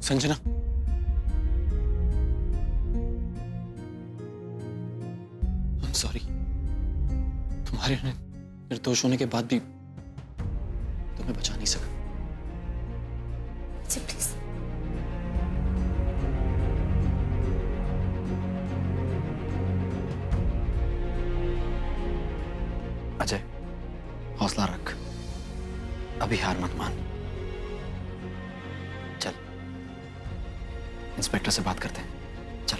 Sanjana, I'm sorry। तुम्हारे निर्दोष होने के बाद भी तुम्हें बचा नहीं सका। जी प्लीज। अजय, हौसला रख, अभी हार मत मान। चल, इंस्पेक्टर से बात करते हैं। चल।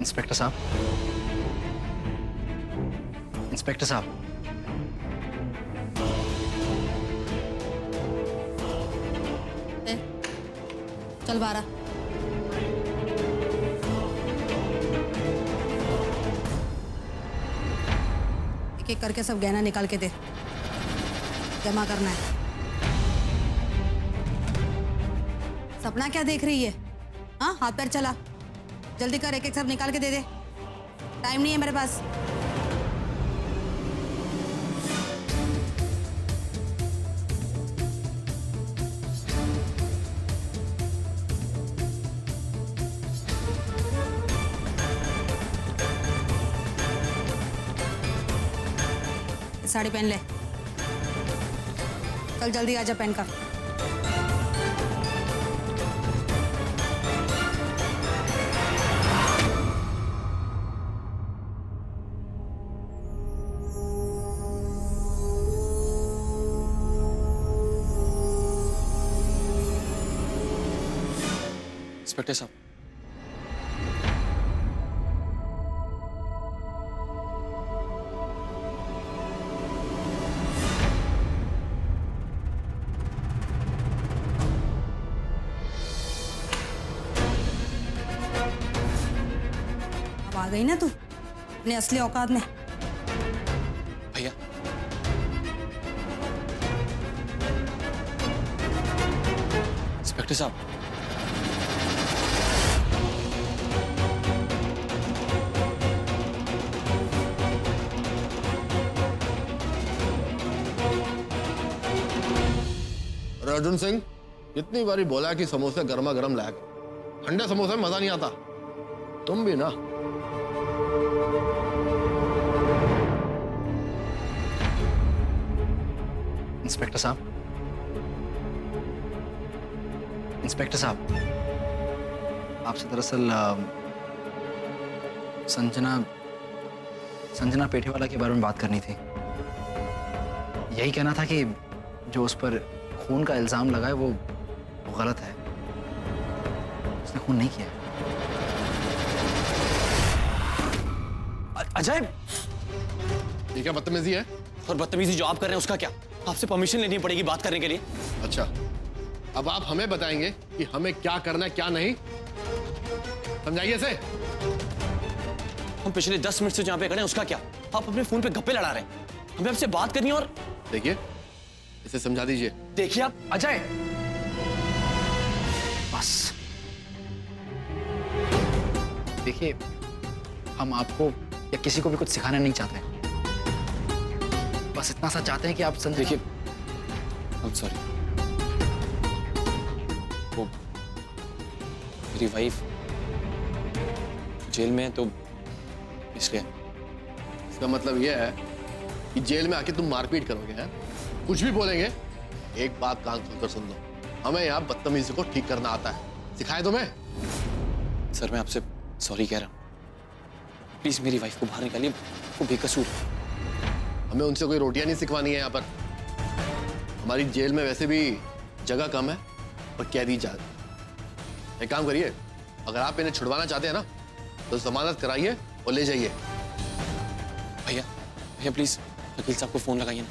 इंस्पेक्टर साहब, इंस्पेक्टर साहब, चल बारह। एक एक करके सब गहना निकाल के दे, जमा करना है। सपना क्या देख रही है? हाँ, हाथ पैर चला, जल्दी कर, एक एक सब निकाल के दे दे। टाइम नहीं है मेरे पास। साड़ी पहन ले, कल जल्दी आजा पहन कर। इंस्पेक्टर साहब, अब आ गई ना तू अपने असली औकात में। भैया, इंस्पेक्टर साहब, अर्जुन सिंह, कितनी बारी बोला कि समोसे गर्मा गर्म लाया करो, ठंडे समोसे में मजा नहीं आता। तुम भी ना। इंस्पेक्टर साहब, इंस्पेक्टर साहब, आपसे दरअसल संजना पेठेवाला के बारे में बात करनी थी। यही कहना था कि जो उस पर खून का इल्जाम लगा है वो गलत है। उसने खून नहीं किया है। अजय, ये क्या बदतमीजी है? और बदतमीजी जो आप कर रहे हैं उसका क्या? आपसे परमिशन लेनी पड़ेगी बात करने के लिए। अच्छा, अब आप हमें बताएंगे कि हमें क्या करना है क्या नहीं, समझाइए इसे। हम पिछले 10 मिनट से जहां पे खड़े हैं उसका क्या? आप अपने फोन पे गप्पे लड़ा रहे हैं। हमें आपसे बात करनी है। और देखिए, इसे समझा दीजिए। देखिए आप, अजय, बस देखिए, हम आपको या किसी को भी कुछ सिखाना नहीं चाहते। बस इतना सा चाहते हैं कि आप देखिए, I'm sorry, वो मेरी वाइफ जेल में है तो इसलिए। इसका मतलब यह है कि जेल में आके तुम मारपीट करोगे हैं? कुछ भी बोलेंगे? एक बात कान खोलकर सुन लो, हमें यहाँ बदतमीजी को ठीक करना आता है। सिखाए तुम्हें? सर, मैं आपसे सॉरी कह रहा हूँ। प्लीज मेरी वाइफ को बाहर निकालिए, वो बेकसूर है। हमें उनसे कोई रोटियां नहीं सिखवानी है यहाँ पर। हमारी जेल में वैसे भी जगह कम है और कैदी ज्यादा। एक काम करिए, अगर आप इन्हें छुड़वाना चाहते हैं ना तो जमानत कराइए और ले जाइए। भैया, भैया प्लीज वकील साहब को फोन लगाइए ना,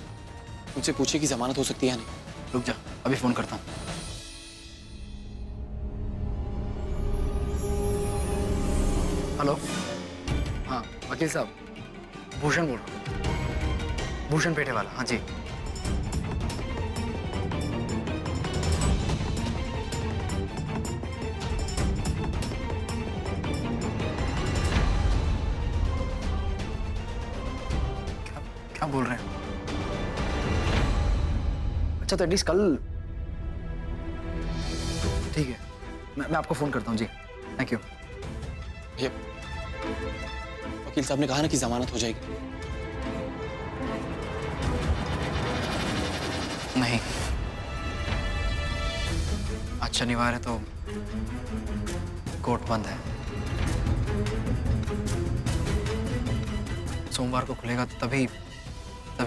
उनसे पूछिए कि जमानत हो सकती है या नहीं। रुक जा, अभी फोन करता हूँ। हेलो, हाँ वकील साहब, भूषण बोल रहा हूँ। भूषण पेठेवाला, हाँ जी। क्या बोल रहे हैं? अच्छा तो एटलीस्ट कल। ठीक है, मैं आपको फोन करता हूँ जी। Thank you. भैया, वकील साहब ने कहा ना कि जमानत हो जाएगी। नहीं, आज शनिवार है तो कोर्ट बंद है। सोमवार को खुलेगा तो तभी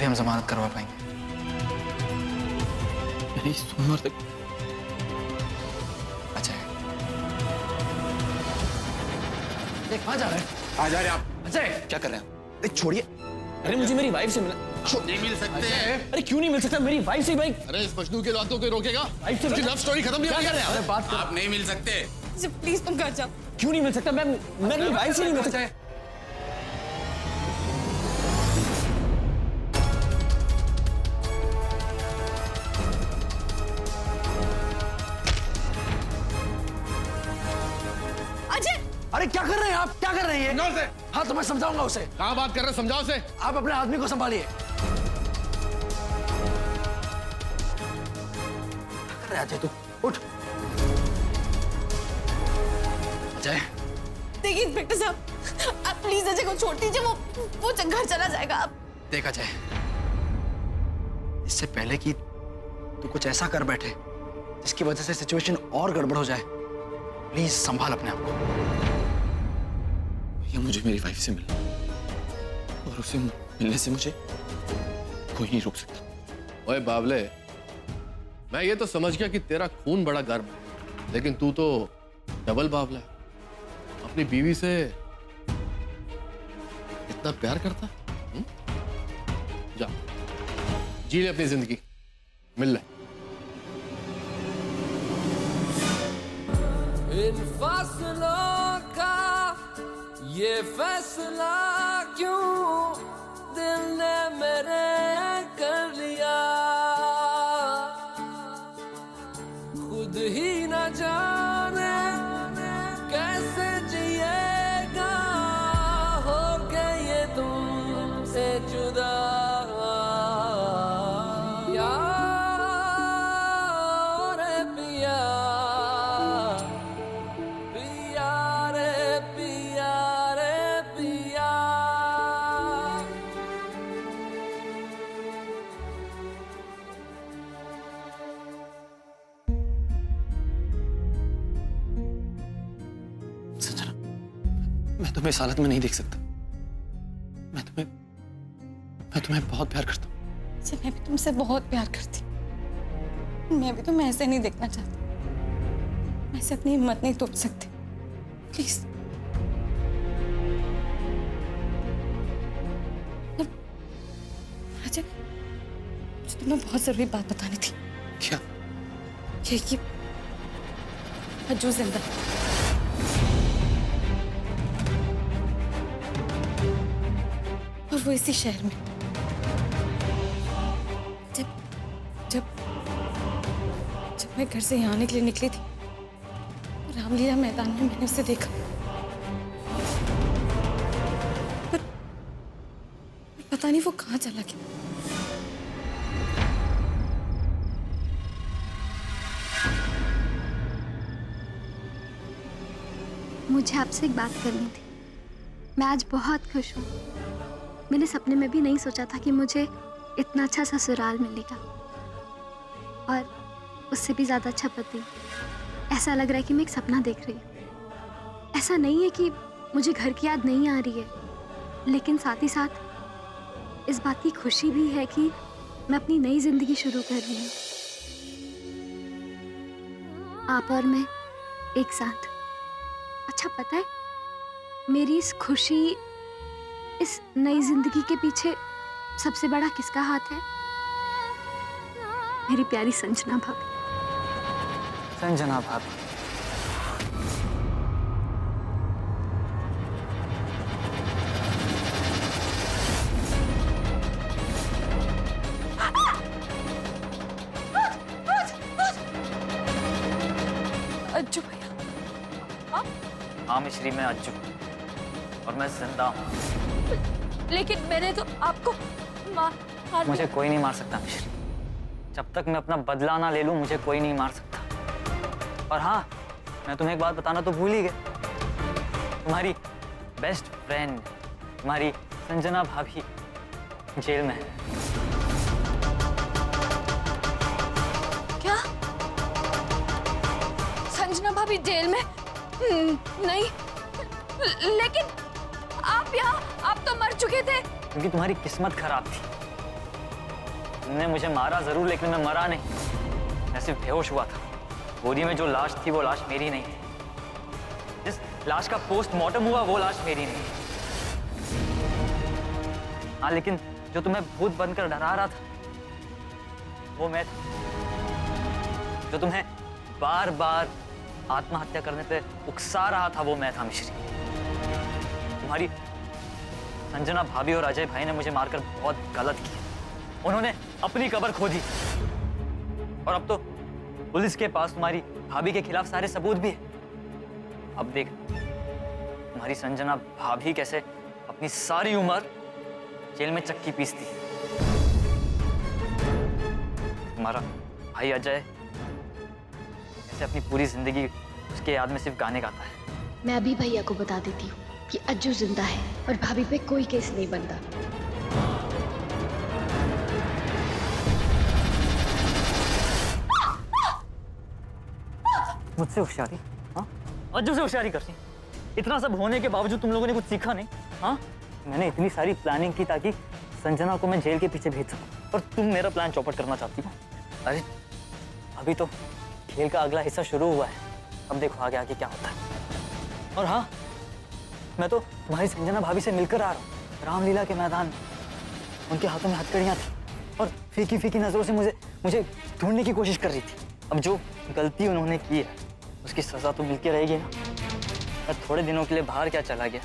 हम जमानत करवा पाएंगे। नहीं, सोमवार तक। अच्छा है। कहाँ जा रहे हैं? आ जा रहे आप। अजय, क्या कर रहे हैं? छोड़िए। अरे मुझे मेरी वाइफ से मिलना। नहीं मिल सकते हैं। अरे क्यों नहीं मिल सकता? मेरी वाइफ से भाई। अरे इस मजनू के बातों को रोकेगा? वाइफ से लव स्टोरी खत्म नहीं क्या हो कर रहे हैं? अरे बात कर। आप नहीं मिल सकते। प्लीज तुम घर जाओ। क्यों नहीं मिल सकता? मैं मेरी वाइफ से नहीं मिल सकता। अजय, अरे क्या कर रहे हैं आप? क्या कर रहे हैं नौर से। हाँ तो मैं समझाऊंगा उसे। कहाँ बात कर रहे हैं? समझाओ से। आप अपने आदमी को संभालिए। क्या कर रहे हैं अजय? तू उठ। अजय, देखिए इंस्पेक्टर साहब, आप प्लीज अजय को छोड़ दीजिए। वो घर चला जाएगा। आप देख अजय, इससे पहले कि तू कुछ ऐसा कर बैठे जिसकी वजह से सिचुएशन और गड़बड़ हो जाए, प्लीज संभाल अपने आप को। ये मुझे मेरी वाइफ से मिलना, और उसे मिलने से मुझे कोई नहीं रोक सकता। ओए बावले, मैं ये तो समझ गया कि तेरा खून बड़ा गर्म है, लेकिन तू तो डबल बावला है। अपनी बीवी से इतना प्यार करता? जा, जी ले अपनी जिंदगी, मिल ले। इन फासलों का ये फैसला क्यों दिल ने मेरे कर लिया, खुद ही न जाने कैसे जिएगा हो के ये तुमसे जुदा। यार पिया, पिया रे पिया रे पिया। संजना, मैं तुम्हें इस हालत में नहीं देख सकता। मैं तुम्हें बहुत प्यार करता हूँ। अजय, मैं भी तुमसे बहुत प्यार करती हूँ। मैं भी तुम्हें ऐसे नहीं देखना चाहती। मैं से अपनी हिम्मत नहीं तोड़ सकती। प्लीज। अजय, मुझे तुम्हें बहुत जरूरी बात बतानी थी। क्या? ये कि अज्जू जिंदा है। और वो इसी शहर में। जब मैं घर से यहाँ आने के लिए निकली थी, रामलीला मैदान में मैंने उसे देखा। पर पता नहीं वो कहाँ चला गया। मुझे आपसे एक बात करनी थी। मैं आज बहुत खुश हूँ। मैंने सपने में भी नहीं सोचा था कि मुझे इतना अच्छा ससुराल मिलेगा, और उससे भी ज़्यादा अच्छा पति। ऐसा लग रहा है कि मैं एक सपना देख रही हूँ। ऐसा नहीं है कि मुझे घर की याद नहीं आ रही है, लेकिन साथ ही साथ इस बात की खुशी भी है कि मैं अपनी नई जिंदगी शुरू कर रही हूँ। आप और मैं एक साथ। अच्छा पता है, मेरी इस खुशी, इस नई जिंदगी के पीछे सबसे बड़ा किसका हाथ है? मेरी प्यारी संजना भाभी। संजना भाभी। अज्जू भैया। हाँ मिश्री, मैं अज्जू और मैं जिंदा हूँ। लेकिन मैंने तो आपको मार मुझे कोई नहीं मार सकता मिश्री। जब तक मैं अपना बदला ना ले लूं मुझे कोई नहीं मार सकता। और हाँ, मैं तुम्हें एक बात बताना तो भूल ही गया। तुम्हारी बेस्ट फ्रेंड, तुम्हारी संजना भाभी जेल में है। क्या? संजना भाभी जेल में? नहीं, लेकिन आप यहाँ, आप तो मर चुके थे। क्योंकि तुम्हारी किस्मत खराब थी। तुमने मुझे मारा जरूर लेकिन मैं मरा नहीं, मैं सिर्फ बेहोश हुआ था। गोदी में जो लाश थी वो लाश मेरी नहीं है। जिस लाश का पोस्टमार्टम हुआ वो लाश मेरी नहीं है। हाँ, लेकिन जो तुम्हें भूत बनकर डरा रहा था वो मैं था। जो तुम्हें बार बार आत्महत्या करने पे उकसा रहा था वो मैं था मिश्री। तुम्हारी संजना भाभी और अजय भाई ने मुझे मारकर बहुत गलत किया। उन्होंने अपनी कब्र खोदी और अब तो पुलिस के पास तुम्हारी भाभी के खिलाफ सारे सबूत भी है। अब देख तुम्हारी संजना भाभी कैसे अपनी सारी उम्र जेल में चक्की पीसती है। तुम्हारा भाई अजय कैसे अपनी पूरी जिंदगी उसके याद में सिर्फ गाने गाता है। मैं अभी भैया को बता देती हूँ कि अज्जू जिंदा है और भाभी पे कोई केस नहीं बनता। मुझसे होशियारी? हाँ, अज्जू से होशियारी करती। इतना सब होने के बावजूद तुम लोगों ने कुछ सीखा नहीं? हाँ, मैंने इतनी सारी प्लानिंग की ताकि संजना को मैं जेल के पीछे भेज सकूं और तुम मेरा प्लान चौपट करना चाहती हो। अरे अभी तो खेल का अगला हिस्सा शुरू हुआ है, अब देखो आगे आगे क्या होता है। और हाँ, मैं तो तुम्हारी संजना भाभी से मिलकर आ रहा हूँ रामलीला के मैदान में। उनके हाथों में हथकड़ियाँ थी और फीकी फीकी नजरों से मुझे ढूंढने की कोशिश कर रही थी। अब जो गलती उन्होंने की है उसकी सजा तो मिलके रहेगी ना। मैं थोड़े दिनों के लिए बाहर क्या चला गया,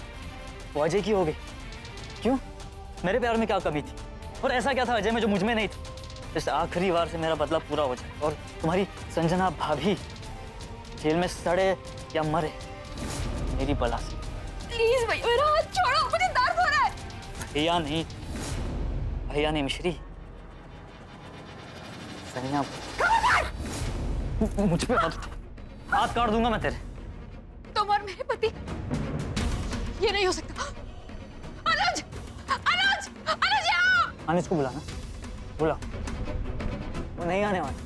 वो अजय की हो गई। क्यों? मेरे प्यार में क्या कमी थी और ऐसा क्या था अजय में जो मुझ में नहीं था? इस आखिरी बार से मेरा बदला पूरा हो जाए और तुम्हारी संजना भाभी जेल में सड़े या मरे मेरी बला से। प्लीज भैया मेरा हाथ छोड़ो, मुझे दर्द हो रहा है। भैया नहीं मिश्री, संजना मुझ पे हाथ काट दूंगा मैं तेरे। तुम और मेरे पति, ये नहीं हो सकता। अनुज, अनुज, अनुज यहाँ! अनुज को बुलाना, बुलाओ। वो नहीं आने वाला,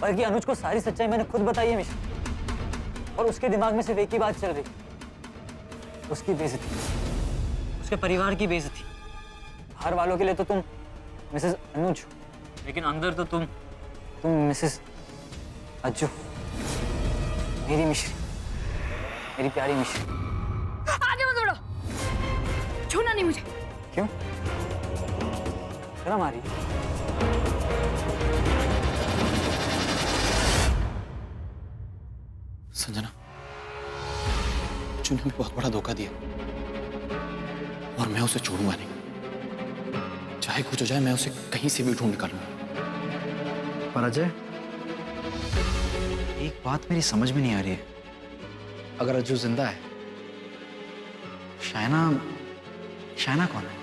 बल्कि अनुज को सारी सच्चाई मैंने खुद बताई है मिश्रा। और उसके दिमाग में सिर्फ एक ही बात चल रही, उसकी बेइज्जती, उसके परिवार की बेइज्जती। बाहर वालों के लिए तो तुम मिसेस अनुज, लेकिन अंदर तो तुम मिसेस अज्जू, मेरी मिश्री, मेरी प्यारी मिश्री। आगे मत बढ़ो, छूना नहीं मुझे। क्यों? शर्म आ रही? संजना, अज्जू ने हमें बहुत बड़ा धोखा दिया और मैं उसे छोड़ूंगा नहीं। चाहे कुछ हो जाए, मैं उसे कहीं से भी ढूंढ निकालूंगा। पर अजय, एक बात मेरी समझ में नहीं आ रही है। अगर अज्जू जिंदा है, शायना कौन है?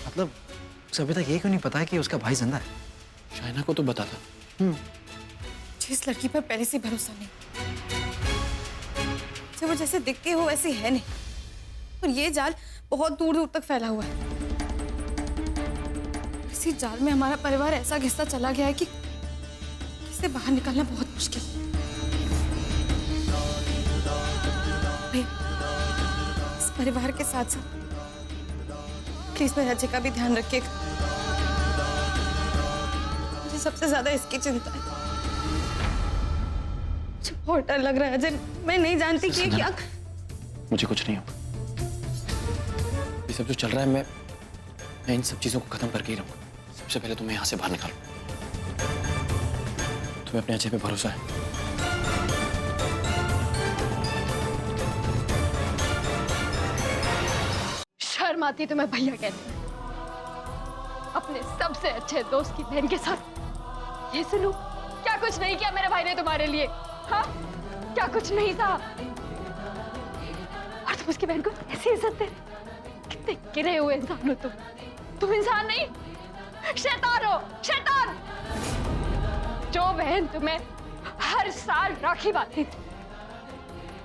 मतलब उसे अभी तक ये क्यों नहीं पता है कि उसका भाई जिंदा है? शायना को तो बता था। जिस लड़की पर पहले से भरोसा नहीं, जब वो जैसे दिखती है वो वैसी है नहीं, और ये जाल बहुत दूर दूर तक फैला हुआ है। इसी जाल में हमारा परिवार ऐसा घिसता चला गया है कि इससे बाहर निकलना बहुत मुश्किल है। इस परिवार के साथ साथ प्लीज मेरे अजय का भी ध्यान रखिएगा। मुझे सबसे ज्यादा इसकी चिंता है। मुझे बहुत डर लग रहा है अजय, मैं नहीं जानती कि ये क्या। मुझे कुछ नहीं होगा। ये सब जो चल रहा है, मैं इन सब चीजों को खत्म करके ही रहूंगा। सबसे पहले तुम्हें यहाँ से बाहर निकालो। तुम्हें अपने अजय पे भरोसा है? शर्म आती तुम्हें भैया कहते हैं। अपने सबसे अच्छे दोस्त की बहन के साथ ये सुनूं? क्या कुछ नहीं किया मेरे भाई ने तुम्हारे लिए? हाँ, क्या कुछ नहीं था? और तुम उसकी बहन को ऐसी इज्जत दे रहे? कितने गिरे हुए इंसान हो तुम इंसान नहीं, शैतान हो, शैतान। जो बहन तुम्हें हर साल राखी बांधती थी,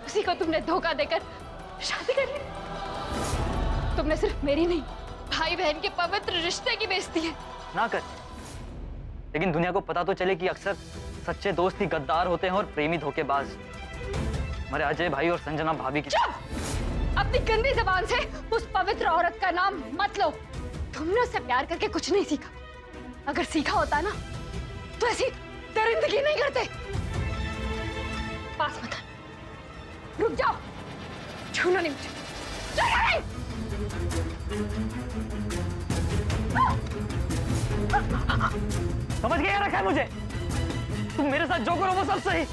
उसी को तुमने धोखा देकर शादी कर ली। तुमने सिर्फ मेरी नहीं, भाई बहन के पवित्र रिश्ते की बेइज्जती है। ना कर, लेकिन दुनिया को पता तो चले कि अक्सर सच्चे दोस्त ही गद्दार होते हैं और प्रेमी धोखेबाज। हमारे अजय भाई और संजना भाभी की। चुप! अपनी गंदी जबान से उस पवित्र औरत का नाम मत लो। तुमने उससे प्यार करके कुछ नहीं सीखा। अगर सीखा होता ना तो ऐसी दरिंदगी नहीं करते। पास मत आना। रुक जाओ, छूना नहीं मुझे, छूना नहीं। समझ गया रखा है मुझे। तुम मेरे साथ जो करो वो सब सही।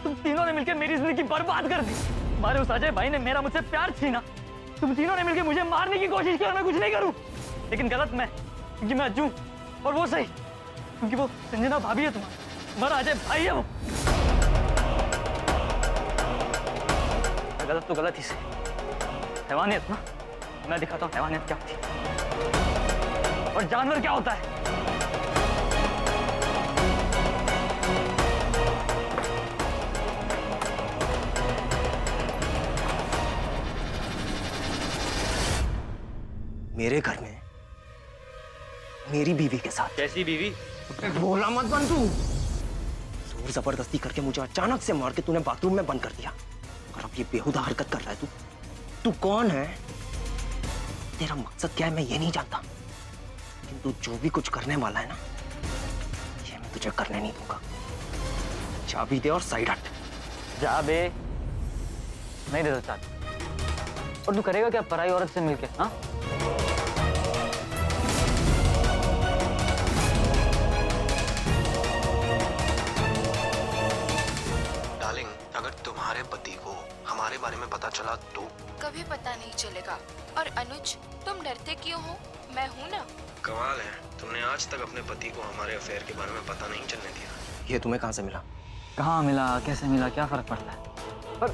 तुम तीनों ने मिलकर मेरी जिंदगी बर्बाद कर दी। हमारे उस अजय भाई ने मेरा मुझसे प्यार छीना। तुम तीनों ने मिलकर मुझे मारने की कोशिश की और मैं कुछ नहीं करूं। लेकिन गलत मैं, क्योंकि मैं अज्जू, और वो सही क्योंकि वो संजना भाभी है तुम्हारा अजय भाई है वो। गलत तो गलत ही से। हैवानियत ना, मैं दिखाता हूँ हैवानियत क्या होती है और जानवर क्या होता है। मेरे घर में मेरी बीवी के साथ। कैसी बीवी? बोला मत बन तू। जोर जबरदस्ती करके मुझे अचानक से मार के तूने बाथरूम में बंद कर दिया और अब ये बेहुदा हरकत कर रहा है तू कौन है? तेरा मकसद क्या है मैं ये नहीं जानता, लेकिन तू जो भी कुछ करने वाला है ना, ये मैं तुझे करने नहीं दूंगा। चाबी दे और साइड हट। जा बे, नहीं दे सकता। और तू करेगा क्या पराई औरत से मिलके? हाँ, डार्लिंग, अगर तुम्हारे पति को हमारे बारे में पता चला तो? कभी पता नहीं चलेगा। और अनुज, तुम डरते क्यों हो? मैं हूं ना। कमाल है, तुमने आज तक अपने पति को हमारे अफेयर के बारे में पता नहीं चलने दिया। ये तुम्हें कहां से मिला? कहाँ मिला, कैसे मिला, क्या फर्क पड़ता है? पर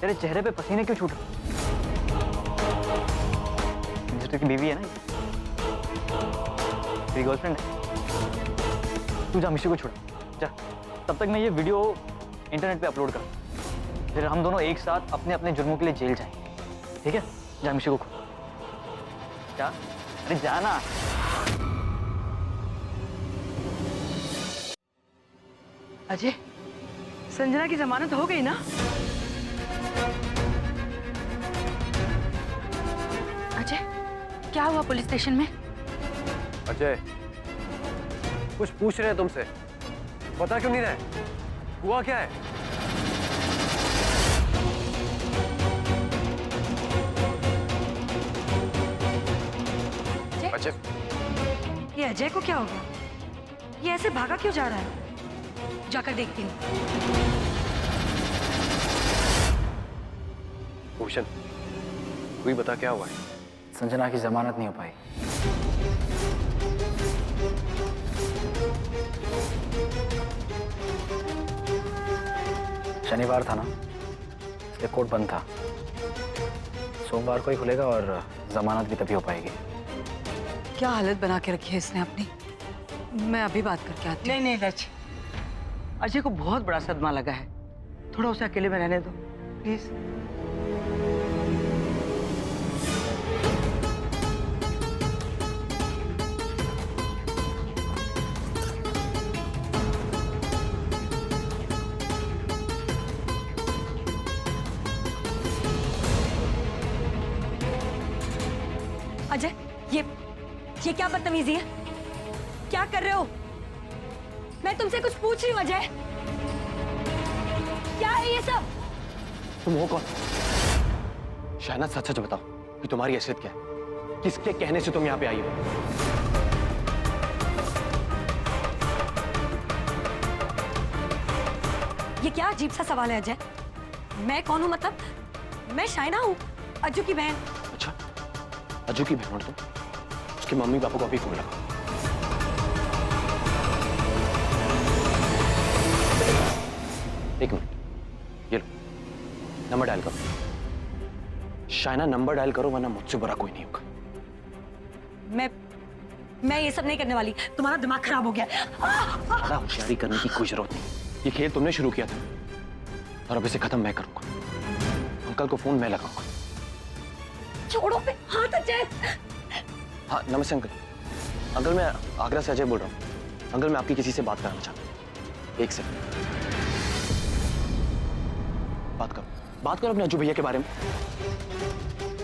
तेरे चेहरे पे पसीने क्यों छूट रहे? की बीवी है ना, तेरी गर्लफ्रेंड है। तू जा मिशी को छोड़ जा। तब तक मैं ये वीडियो इंटरनेट पे अपलोड कर, फिर हम दोनों एक साथ अपने अपने जुर्मों के लिए जेल जाएंगे। ठीक है? जा मिशी को खोल। जा, अरे जाना। अजय, संजना की जमानत हो गई ना? अजय, क्या हुआ पुलिस स्टेशन में? अजय, कुछ पूछ रहे हैं तुमसे, बता क्यों नहीं रहे? हुआ क्या है? अजय, ये अजय को क्या हो गया? ये ऐसे भागा क्यों जा रहा है? जाकर देखती हूँ। भूषण, तू ही बता क्या हुआ है? संजना की जमानत नहीं हो पाई। शनिवार था ना, इसलिए कोर्ट बंद था। सोमवार को ही खुलेगा और जमानत भी तभी हो पाएगी। क्या हालत बना के रखी है इसने अपनी। मैं अभी बात करके आती हूँ। नहीं रच, अजय को बहुत बड़ा सदमा लगा है, थोड़ा उसे अकेले में रहने दो प्लीज। अजय, ये क्या बदतमीजी है? क्या कर रहे हो? मैं तुमसे कुछ पूछ रही हूँ अजय। क्या है ये सब? तुम हो कौन? शहनाज, सच सच बताओ कि तुम्हारी हैसियत क्या है? किसके कहने से तुम यहाँ पे आई हो? ये क्या अजीब सा सवाल है अजय? मैं कौन हूँ मतलब? मैं शाइना हूँ, अज्जू की बहन। अच्छा, अज्जू की बहन? और तुम उसके मम्मी पापा को अभी फोन लगा। एक मिनट, ये लो, नंबर डायल करो। शाइना, तुम अज्जू की बहन हो? हाँ, मैं अज्जू की बहन हूँ। हाँ, तो तुम्हारी हैसियत क्या है? किसके कहने से तुम यहाँ पे आई हो? शाइना नंबर डायल करो वरना मुझसे बुरा कोई नहीं होगा। मैं ये सब नहीं करने वाली। तुम्हारा दिमाग खराब हो गया। ज्यादा होशियारी करने की कोई जरूरत नहीं। ये खेल तुमने शुरू किया था और अब इसे खत्म मैं करूंगा। अंकल को फोन मैं लगाऊंगा। छोड़ो पे हाथ अजय। हाँ नमस्ते अंकल। अंकल मैं आगरा से अजय बोल रहा हूँ। अंकल मैं आपकी किसी से बात करना चाहता हूँ। एक सेकंड। बात करो अपने अज्जू भैया के बारे में।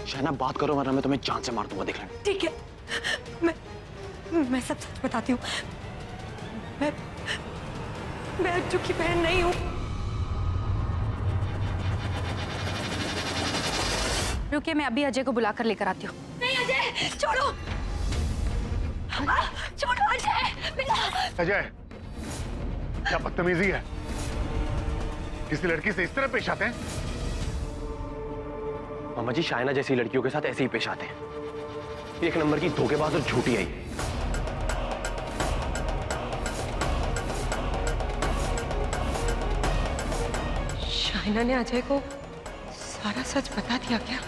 शाइना बात करो वरना मैं तुम्हें जान से मार दूंगा, देख लेना। ठीक है, मैं सब सच बताती हूँ। मैं अज्जू की बहन नहीं हूँ। रुकिए, मैं अभी अजय को बुला कर लेकर आती हूँ। नहीं अजय, छोड़ो। छोड़ो अजय। अजय, क्या बदतमीजी है? किसी लड़की से इस तरह पेश आते हैं? मामा जी शाइना जैसी लड़कियों के साथ ऐसे ही पेश आते हैं। एक नंबर की धोखेबाज और झूठी है। शाइना ने अजय को सारा सच बता दिया क्या?